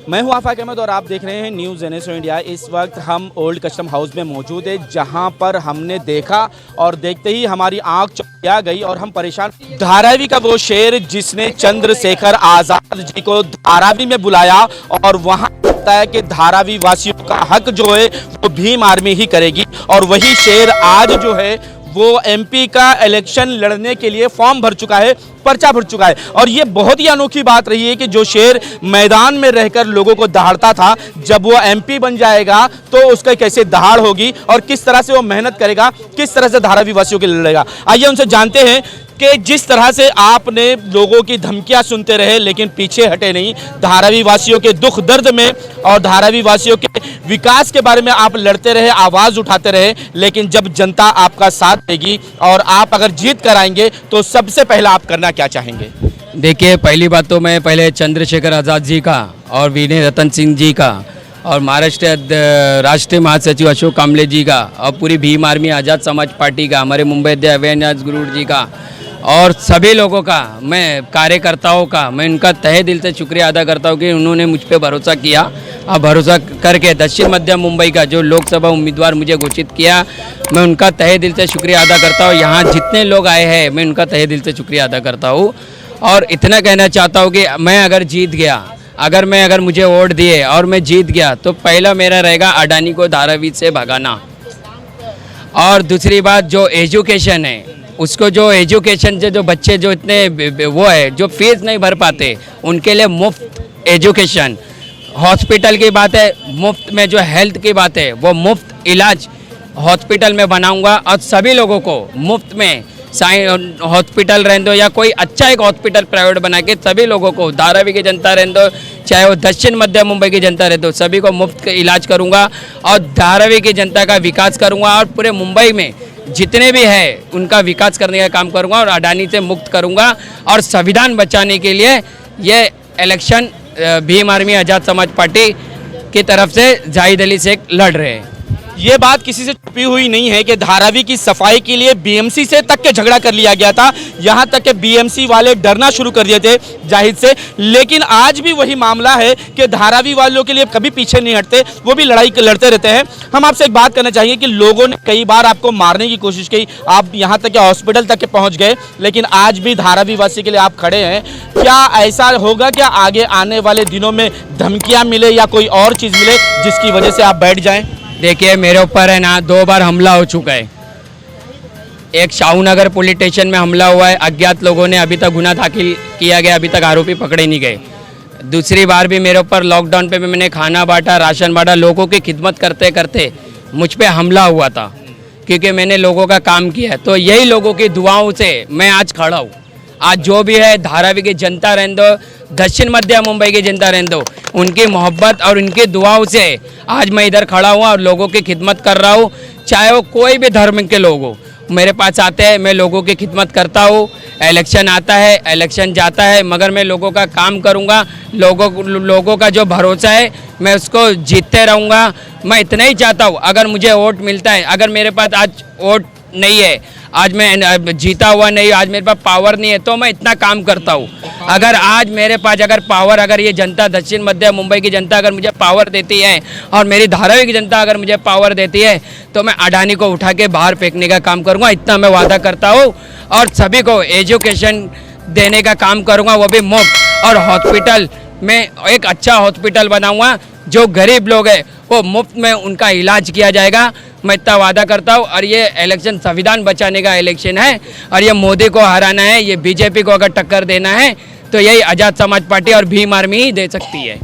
मैं हूं आफाक अहमद और आप देख रहे हैं न्यूज़ NSO इंडिया। इस वक्त हम ओल्ड कस्टम हाउस में मौजूद है, जहां पर हमने देखा और देखते ही हमारी आंख चौंका गई और हम परेशान। धारावी का वो शेर जिसने चंद्रशेखर आज़ाद जी को धारावी में बुलाया और वहां लगता है कि धारावी वासियों का हक जो है वो भीम आर्मी ही करेगी, और वही शेर आज जो है वो MP का इलेक्शन लड़ने के लिए फॉर्म भर चुका है, पर्चा भर चुका है। और ये बहुत ही अनोखी बात रही है कि जो शेर मैदान में रहकर लोगों को दहाड़ता था, जब वो MP बन जाएगा तो उसका कैसे दहाड़ होगी और किस तरह से वो मेहनत करेगा, किस तरह से धारावी वासियों के लिए लड़ेगा। आइए उनसे जानते हैं कि जिस तरह से आपने लोगों की धमकियां सुनते रहे लेकिन पीछे हटे नहीं, धारावी वासियों के दुख दर्द में और धारावी वासियों के विकास के बारे में आप लड़ते रहे, आवाज़ उठाते रहे, लेकिन जब जनता आपका साथ देगी और आप अगर जीत कर आएंगे तो सबसे पहला आप करना क्या चाहेंगे? देखिए, पहली बात तो मैं पहले चंद्रशेखर आज़ाद जी का और विनय रतन सिंह जी का और महाराष्ट्र राष्ट्रीय महासचिव अशोक कामले जी का और पूरी भीम आर्मी आज़ाद समाज पार्टी का, हमारे मुंबई अविनाश गुरु जी का और सभी लोगों का, मैं कार्यकर्ताओं का, मैं उनका तहे दिल से शुक्रिया अदा करता हूँ कि उन्होंने मुझ पर भरोसा किया और भरोसा करके दक्षिण मध्य मुंबई का जो लोकसभा उम्मीदवार मुझे घोषित किया, मैं उनका तहे दिल से शुक्रिया अदा करता हूँ। यहाँ जितने लोग आए हैं मैं उनका तहे दिल से शुक्रिया अदा करता हूँ और इतना कहना चाहता हूँ कि मैं अगर जीत गया, अगर मुझे वोट दिए और मैं जीत गया तो पहला मेरा रहेगा अडानी को धारावी से भगाना। और दूसरी बात, जो एजुकेशन है उसको, जो एजुकेशन से जो बच्चे जो इतने वो है जो फीस नहीं भर पाते उनके लिए मुफ्त एजुकेशन, हॉस्पिटल की बात है, मुफ्त में जो हेल्थ की बात है वो मुफ्त इलाज हॉस्पिटल में बनाऊंगा और सभी लोगों को मुफ्त में हॉस्पिटल रहने दो या कोई अच्छा एक हॉस्पिटल प्राइवेट बना के सभी लोगों को, धारावी की जनता रहने दो चाहे वो दक्षिण मध्य मुंबई की जनता रहते हो, सभी को मुफ्त इलाज करूंगा और धारावी की जनता का विकास करूंगा और पूरे मुंबई में जितने भी है उनका विकास करने का काम करूंगा और अडानी से मुक्त करूंगा। और संविधान बचाने के लिए ये इलेक्शन भीम आर्मी आज़ाद समाज पार्टी की तरफ से जाहिद अली शेख लड़ रहे हैं। ये बात किसी से छुपी हुई नहीं है कि धारावी की सफाई के लिए BMC से तक के झगड़ा कर लिया गया था, यहाँ तक कि BMC वाले डरना शुरू कर दिए थे जाहिद से। लेकिन आज भी वही मामला है कि धारावी वालों के लिए कभी पीछे नहीं हटते, वो भी लड़ाई लड़ते रहते हैं। हम आपसे एक बात करना चाहेंगे कि लोगों ने कई बार आपको मारने की कोशिश की, आप यहाँ तक कि हॉस्पिटल तक के पहुँच गए, लेकिन आज भी धारावी वासी के लिए आप खड़े हैं। क्या ऐसा होगा क्या आगे आने वाले दिनों में धमकियाँ मिले या कोई और चीज़ मिले जिसकी वजह से आप बैठ जाएँ? देखिए, मेरे ऊपर है ना 2 बार हमला हो चुका है। एक शाहूनगर पुलिस स्टेशन में हमला हुआ है, अज्ञात लोगों ने, अभी तक गुना दाखिल किया गया, अभी तक आरोपी पकड़े नहीं गए। दूसरी बार भी मेरे ऊपर लॉकडाउन पे मैंने खाना बांटा, राशन बांटा, लोगों की खिदमत करते करते मुझ पे हमला हुआ था क्योंकि मैंने लोगों का काम किया है। तो यही लोगों की दुआओं से मैं आज खड़ा हूँ। आज जो भी है धारावी की जनता रहने दो, दक्षिण मध्य मुंबई की जनता रहने दो, उनकी मोहब्बत और उनकी दुआओं से आज मैं इधर खड़ा हूँ और लोगों की खिदमत कर रहा हूँ। चाहे वो कोई भी धर्म के लोग हो, मेरे पास आते हैं, मैं लोगों की खिदमत करता हूँ। इलेक्शन आता है, इलेक्शन जाता है, मगर मैं लोगों का काम करूँगा। लोगों का जो भरोसा है मैं उसको जीतते रहूँगा। मैं इतना ही चाहता हूँ, अगर मुझे वोट मिलता है, अगर मेरे पास आज वोट नहीं है, आज मैं जीता हुआ नहीं, आज मेरे पास पावर नहीं है, तो मैं इतना काम करता हूँ। अगर आज मेरे पास पावर, अगर ये जनता, दक्षिण मध्य मुंबई की जनता अगर मुझे पावर देती है और मेरी धारावी की जनता अगर मुझे पावर देती है तो मैं अडानी को उठा के बाहर फेंकने का काम करूँगा, इतना मैं वादा करता हूँ। और सभी को एजुकेशन देने का काम करूँगा, वो भी मुफ्त। और हॉस्पिटल में एक अच्छा हॉस्पिटल बनाऊँगा, जो गरीब लोग हैं वो मुफ्त में उनका इलाज किया जाएगा, मैं इतना वादा करता हूँ। और ये इलेक्शन संविधान बचाने का इलेक्शन है और ये मोदी को हराना है, ये BJP को अगर टक्कर देना है तो यही आज़ाद समाज पार्टी और भीम आर्मी ही दे सकती है।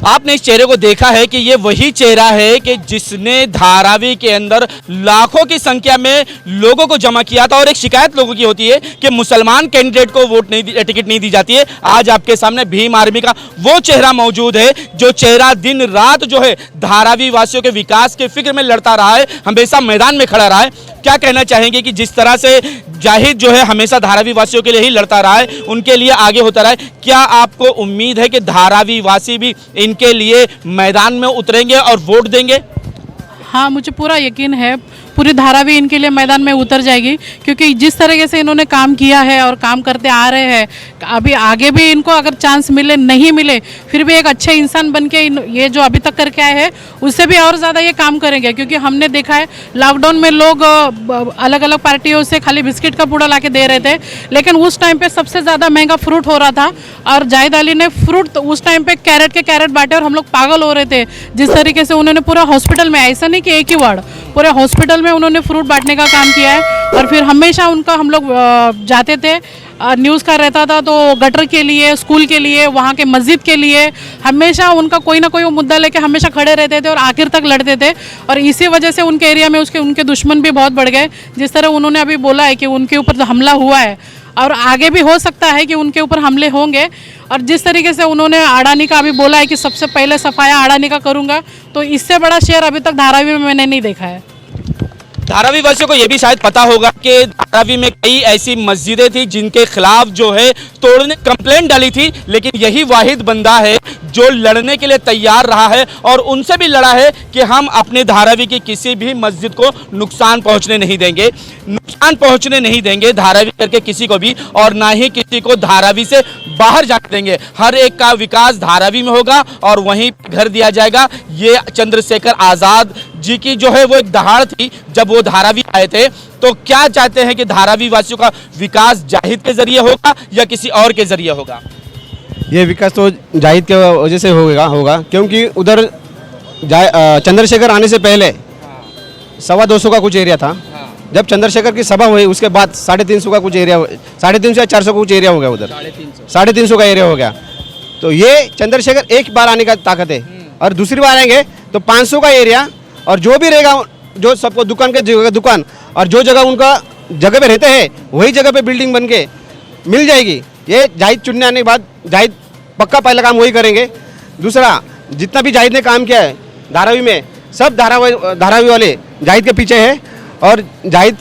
आपने इस चेहरे को देखा है कि ये वही चेहरा है कि जिसने धारावी के अंदर लाखों की संख्या में लोगों को जमा किया था। और एक शिकायत लोगों की होती है कि मुसलमान कैंडिडेट को टिकट नहीं दी जाती है। आज आपके सामने भीम आर्मी का वो चेहरा मौजूद है, जो चेहरा दिन रात जो है धारावी वासियों के विकास के फिक्र में लड़ता रहा है, हमेशा मैदान में खड़ा रहा है। क्या कहना चाहेंगे कि जिस तरह से जाहिद जो है हमेशा धारावी वासियों के लिए ही लड़ता रहा है, उनके लिए आगे होता रहा है, क्या आपको उम्मीद है कि धारावी वासी भी इनके लिए मैदान में उतरेंगे और वोट देंगे? हाँ, मुझे पूरा यकीन है। पूरी धारावी इनके लिए मैदान में उतर जाएगी, क्योंकि जिस तरीके से इन्होंने काम किया है और काम करते आ रहे हैं, अभी आगे भी इनको अगर चांस मिले नहीं मिले फिर भी एक अच्छे इंसान बन के ये जो अभी तक करके आए हैं उससे भी और ज़्यादा ये काम करेंगे। क्योंकि हमने देखा है लॉकडाउन में लोग अलग अलग पार्टियों से खाली बिस्किट का पूड़ा ला के दे रहे थे, लेकिन उस टाइम पे सबसे ज़्यादा महंगा फ्रूट हो रहा था और जाहिद अली ने फ्रूट उस टाइम पे कैरेट के कैरेट बांटे और हम लोग पागल हो रहे थे। जिस तरीके से उन्होंने पूरा हॉस्पिटल में, ऐसा नहीं कि एक ही वार्ड, पूरे हॉस्पिटल में उन्होंने फ्रूट बांटने का काम किया है। और फिर हमेशा उनका हम लोग जाते थे, न्यूज़ का रहता था तो गटर के लिए, स्कूल के लिए, वहाँ के मस्जिद के लिए हमेशा उनका कोई ना कोई मुद्दा लेके हमेशा खड़े रहते थे और आखिर तक लड़ते थे। और इसी वजह से उनके एरिया में उनके दुश्मन भी बहुत बढ़ गए। जिस तरह उन्होंने अभी बोला है कि उनके ऊपर हमला हुआ है और आगे भी हो सकता है कि उनके ऊपर हमले होंगे, और जिस तरीके से उन्होंने अडानी का अभी बोला है कि सबसे पहले सफाया अडानी का करूँगा, तो इससे बड़ा शेयर अभी तक धारावी में मैंने नहीं देखा है। धारावी वासियों को यह भी शायद पता होगा कि धारावी में कई ऐसी मस्जिदें थी जिनके खिलाफ जो है तोड़ने कंप्लेंट डाली थी, लेकिन यही वाहिद बंदा है जो लड़ने के लिए तैयार रहा है और उनसे भी लड़ा है कि हम अपने धारावी की किसी भी मस्जिद को नुकसान पहुंचने नहीं देंगे, धारावी करके किसी को भी, और ना ही किसी को धारावी से बाहर जाने देंगे। हर एक का विकास धारावी में होगा और वहीं घर दिया जाएगा। ये चंद्रशेखर आज़ाद जी की जो है वो एक दहाड़ थी जब वो धारावी आए थे। तो क्या चाहते हैं कि धारावी वासियों का विकास जाहिद के जरिए होगा या किसी और के जरिए होगा? ये विकास तो जाहिद के वजह से होगा क्योंकि उधर चंद्रशेखर आने से पहले 250 का कुछ एरिया था। जब चंद्रशेखर की सभा हुई उसके बाद 350 का कुछ एरिया, 350 या 400 का कुछ एरिया हो गया, उधर 350 का एरिया हो गया। तो ये चंद्रशेखर एक बार आने का ताकत है और दूसरी बार आएंगे तो 500 का एरिया, और जो भी रहेगा, जो सबको दुकान के जगह दुकान और जो जगह उनका जगह पे रहते हैं वही जगह पे बिल्डिंग बन के मिल जाएगी। ये जाहिद चुनने आने के बाद जाहिद पक्का पहला काम वही करेंगे। दूसरा, जितना भी जाहिद ने काम किया है धारावी में, सब धारावी वाले जाहिद के पीछे है और जाहिद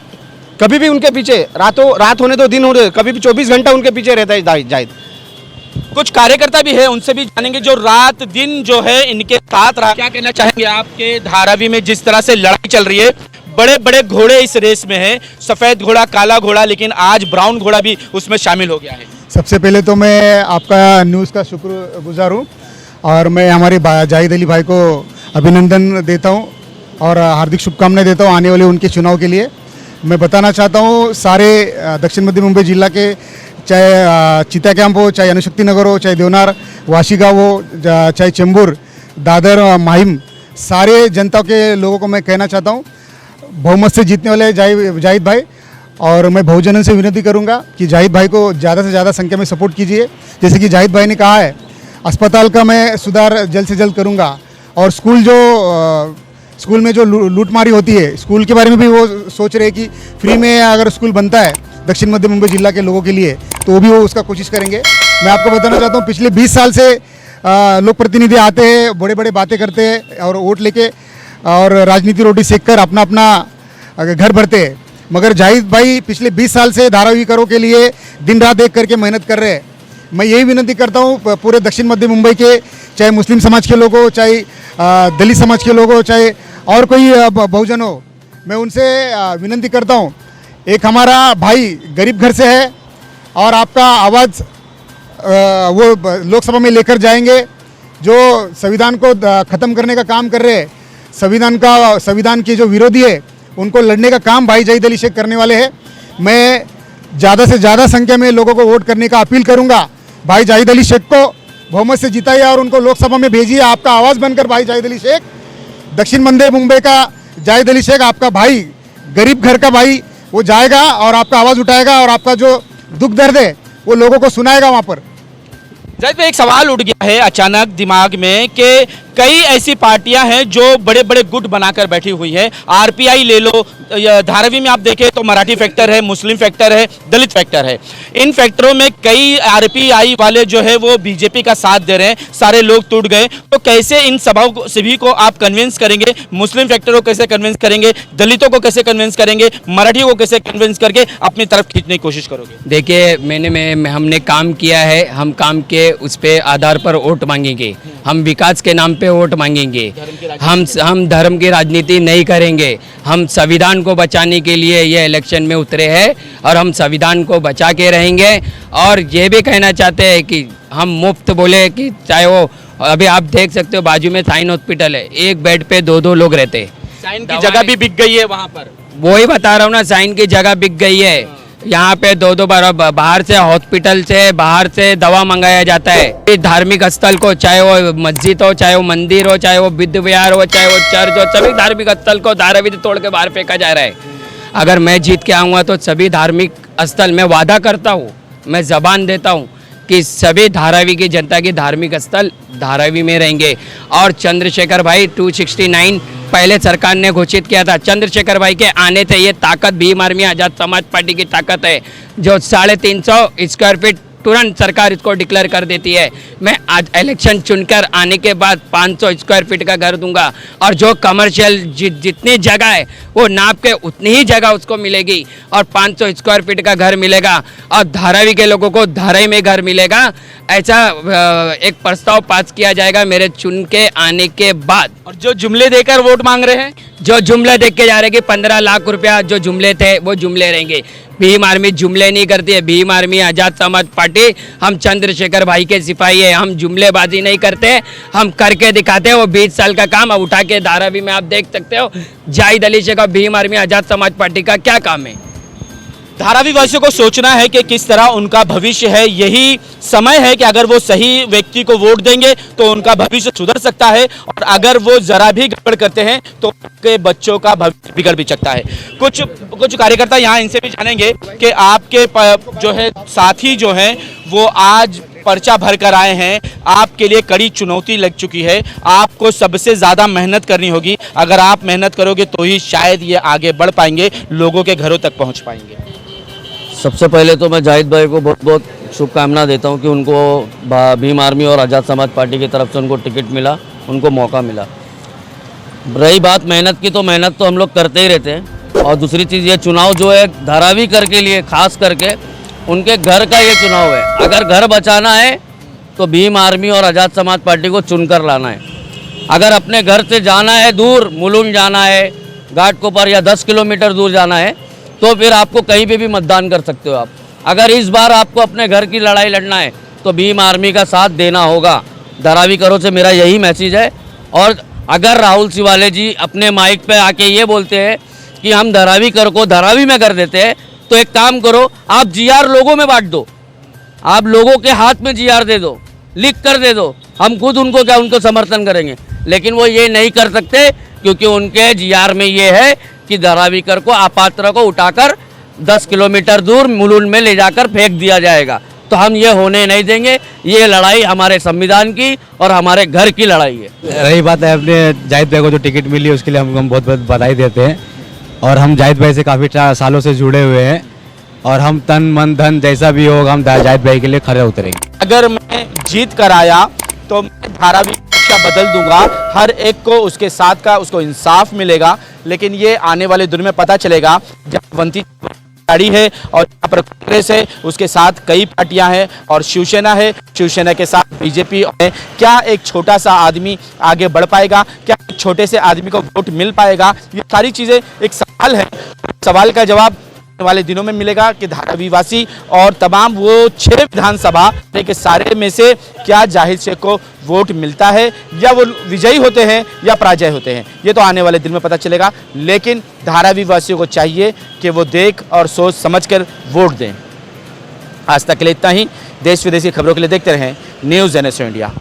कभी भी उनके पीछे, रात होने दो दिन होने, कभी भी 24 घंटा उनके पीछे रहता है जाहिद। कुछ कार्यकर्ता भी है, उनसे भी जानेंगे जो रात दिन जो है इनके साथ रहा। क्या कहना चाहेंगे आपके धारावी में जिस तरह से लड़ाई चल रही है? बड़े बड़े घोड़े इस रेस में हैं, सफ़ेद घोड़ा, काला घोड़ा, लेकिन आज ब्राउन घोड़ा भी उसमें शामिल हो गया है। सबसे पहले तो मैं आपका न्यूज़ का शुक्रगुजार हूँ और मैं हमारे जाहिद अली भाई को अभिनंदन देता हूँ और हार्दिक शुभकामनाएं देता हूँ आने वाले उनके चुनाव के लिए। मैं बताना चाहता हूँ सारे दक्षिण मध्य मुंबई जिला के, चाहे चिता कैंप हो, चाहे अनुशक्ति नगर हो, चाहे देवनार वाशीगांव हो, चाहे चेंबूर, दादर, माहिम, सारे जनता के लोगों को मैं कहना चाहता हूँ बहुमत से जीतने वाले जाहिद भाई, और मैं बहुजनों से विनती करूंगा कि जाहिद भाई को ज़्यादा से ज़्यादा संख्या में सपोर्ट कीजिए। जैसे कि जाहिद भाई ने कहा है, अस्पताल का मैं सुधार जल्द से जल्द करूंगा और स्कूल में जो लूटमारी होती है, स्कूल के बारे में भी वो सोच रहे हैं कि फ्री में अगर स्कूल बनता है दक्षिण मध्य मुंबई जिला के लोगों के लिए तो वो भी वो उसका कोशिश करेंगे। मैं आपको बताना चाहता हूँ पिछले 20 साल से लोक प्रतिनिधि आते हैं, बड़े बड़े बातें करते हैं और वोट लेके और राजनीति रोटी सेक कर अपना अपना घर भरते हैं, मगर जाहिद भाई पिछले 20 साल से धाराविकारों के लिए दिन रात एक करके मेहनत कर रहे हैं। मैं यही विनती करता हूँ पूरे दक्षिण मध्य मुंबई के, चाहे मुस्लिम समाज के लोग हो, चाहे दलित समाज के लोग हो, चाहे और कोई बहुजन हो, मैं उनसे विनती करता हूँ, एक हमारा भाई गरीब घर से है और आपका आवाज़ वो लोकसभा में लेकर जाएंगे, जो संविधान को ख़त्म करने का काम कर रहे हैं, संविधान के जो विरोधी है उनको लड़ने का काम भाई जाहिद अली शेख करने वाले हैं। मैं ज़्यादा से ज़्यादा संख्या में लोगों को वोट करने का अपील करूंगा। भाई जाहिद अली शेख को बहुमत से जिताइए और उनको लोकसभा में भेजिए। आपका आवाज़ बनकर भाई जाहिद अली शेख, दक्षिण मध्य मुंबई का जाहिद अली शेख, आपका भाई, गरीब घर का भाई, वो जाएगा और आपका आवाज़ उठाएगा और आपका जो दुख दर्द है वो लोगों को सुनाएगा वहाँ पर। जाहिद भाई, एक सवाल उठ गया है अचानक दिमाग में कि कई ऐसी पार्टियां हैं जो बड़े बड़े गुट बनाकर बैठी हुई है। आरपीआई ले लो, धारावी में आप देखें तो मराठी फैक्टर है, मुस्लिम फैक्टर है, दलित फैक्टर है। इन फैक्टरों में कई आरपीआई वाले जो है वो बीजेपी का साथ दे रहे हैं, सारे लोग टूट गए। तो कैसे इन सभी को आप कन्विंस करेंगे? मुस्लिम फैक्टरों को कैसे कन्विंस करेंगे? दलितों को कैसे कन्विंस करेंगे? मराठियों को कैसे कन्विंस करके अपनी तरफ खींचने की कोशिश करोगे? देखिए, हमने काम किया है, हम काम के उस पे आधार पर वोट मांगेंगे। हम विकास के नाम पे पे वोट मांगेंगे। हम धर्म की राजनीति नहीं करेंगे। हम संविधान को बचाने के लिए ये इलेक्शन में उतरे हैं और हम संविधान को बचा के रहेंगे। और ये भी कहना चाहते हैं कि हम मुफ्त बोले कि चाहे वो अभी आप देख सकते हो बाजू में साइन हॉस्पिटल है, एक बेड पे 2-2 लोग रहते हैं। साइन की जगह भी बिक गई है वहाँ पर। वही बता रहा हूँ ना, साइन की जगह बिक गई है। यहाँ पे 2-2 बार बाहर से हॉस्पिटल से बाहर से दवा मंगाया जाता है। धार्मिक स्थल को, चाहे वो मस्जिद हो, चाहे वो मंदिर हो, चाहे वो बुद्ध विहार हो, चाहे वो चर्च हो, सभी धार्मिक स्थल को धारावी तोड़ के बाहर फेंका जा रहा है। अगर मैं जीत के आऊँगा तो सभी धार्मिक स्थल, मैं वादा करता हूँ, मैं जबान देता हूँ कि सभी धारावी की जनता की धार्मिक स्थल धारावी में रहेंगे। और चंद्रशेखर भाई 269 पहले सरकार ने घोषित किया था। चंद्रशेखर भाई के आने से ये ताकत भीम आर्मी आज़ाद समाज पार्टी की ताकत है, जो 350 स्क्वायर फीट तुरंत सरकार इसको डिक्लेयर कर देती है। मैं आज इलेक्शन चुनकर आने के बाद 500 स्क्वायर फीट का घर दूंगा और जो कमर्शियल जितनी जगह है वो नाप के उतनी ही जगह उसको मिलेगी और 500 स्क्वायर फीट का घर मिलेगा और धारावी के लोगों को धारावी में घर मिलेगा। ऐसा एक प्रस्ताव पास किया जाएगा मेरे चुन के आने के बाद। और जो जुमले देकर वोट मांग रहे हैं, जो जुमले देख के जा रहे हैं कि 15 लाख रुपया जो जुमले थे वो जुमले रहेंगे। भीम आर्मी जुमले नहीं करती है। भीम आर्मी आज़ाद समाज पार्टी, हम चंद्रशेखर भाई के सिपाही है। हम जुमलेबाजी नहीं करते, हम करके दिखाते हैं। वो 20 साल का काम अब उठा के धारावी में आप देख सकते हो। जाहिद अली शेख और भीम आर्मी आज़ाद समाज पार्टी का क्या काम है। धारावी वासियों को सोचना है कि किस तरह उनका भविष्य है। यही समय है कि अगर वो सही व्यक्ति को वोट देंगे तो उनका भविष्य सुधर सकता है, और अगर वो जरा भी गड़बड़ करते हैं तो उनके बच्चों का भविष्य बिगड़ भी सकता है। कुछ कार्यकर्ता यहाँ, इनसे भी जानेंगे कि आपके जो है साथी जो हैं वो आज पर्चा भर कर आए हैं। आपके लिए कड़ी चुनौती लग चुकी है, आपको सबसे ज़्यादा मेहनत करनी होगी। अगर आप मेहनत करोगे तो ही शायद ये आगे बढ़ पाएंगे, लोगों के घरों तक पहुँच पाएंगे। सबसे पहले तो मैं जाहिद भाई को बहुत बहुत शुभकामना देता हूं कि उनको भीम आर्मी और आज़ाद समाज पार्टी की तरफ से उनको टिकट मिला, उनको मौका मिला। रही बात मेहनत की, तो मेहनत तो हम लोग करते ही रहते हैं। और दूसरी चीज़, ये चुनाव जो है धारावी कर के लिए खास करके उनके घर का ये चुनाव है। अगर घर बचाना है तो भीम आर्मी और आज़ाद समाज पार्टी को चुनकर लाना है। अगर अपने घर से जाना है दूर, मुलुंड जाना है, घाटकोपर या 10 किलोमीटर दूर जाना है, तो फिर आपको कहीं पे भी मतदान कर सकते हो आप। अगर इस बार आपको अपने घर की लड़ाई लड़ना है तो भीम आर्मी का साथ देना होगा। धारावी करो से मेरा यही मैसेज है। और अगर राहुल शिवाले जी अपने माइक पे आके ये बोलते हैं कि हम धारावी कर को धारावी में कर देते हैं, तो एक काम करो, आप जीआर लोगों में बांट दो, आप लोगों के हाथ में जीआर दे दो, लिख कर दे दो। हम खुद उनको समर्थन करेंगे, लेकिन वो ये नहीं कर सकते क्योंकि उनके जीआर में ये है कि धारावीकर को अपात्र को उठाकर 10 किलोमीटर दूर मुलुंड में ले जाकर फेंक दिया जाएगा। तो हम ये होने नहीं देंगे। ये लड़ाई हमारे संविधान की और हमारे घर की लड़ाई है। रही बात है अपने जाहिद भाई को जो टिकट मिली उसके लिए हम बहुत बहुत बधाई देते हैं। और हम जाहिद भाई से काफ़ी सालों से जुड़े हुए हैं और हम तन मन धन जैसा भी होगा हम जाहिद भाई के लिए खड़े उतरेंगे। अगर मैं जीत कर आया तो मैं धारावी का बदल दूंगा, हर एक को उसके साथ का उसको इंसाफ मिलेगा। लेकिन ये आने वाले दिन में पता चलेगा। जब वंती गाड़ी है और यहाँ पर कांग्रेस है, उसके साथ कई पार्टियां हैं और शिवसेना है, शिवसेना के साथ बीजेपी है। क्या एक छोटा सा आदमी आगे बढ़ पाएगा? क्या एक छोटे से आदमी को वोट मिल पाएगा? ये सारी चीज़ें एक सवाल है। सवाल का जवाब वाले दिनों में मिलेगा कि धारावी वासी और तमाम वो 6 विधानसभा के सारे में से क्या जाहिद शेख को वोट मिलता है, या वो विजयी होते हैं या पराजय होते हैं, ये तो आने वाले दिन में पता चलेगा। लेकिन धारावी वासियों को चाहिए कि वो देख और सोच समझकर वोट दें। आज तक के लिए इतना ही। देश विदेश की खबरों के लिए देखते रहें न्यूज़ NSO इंडिया।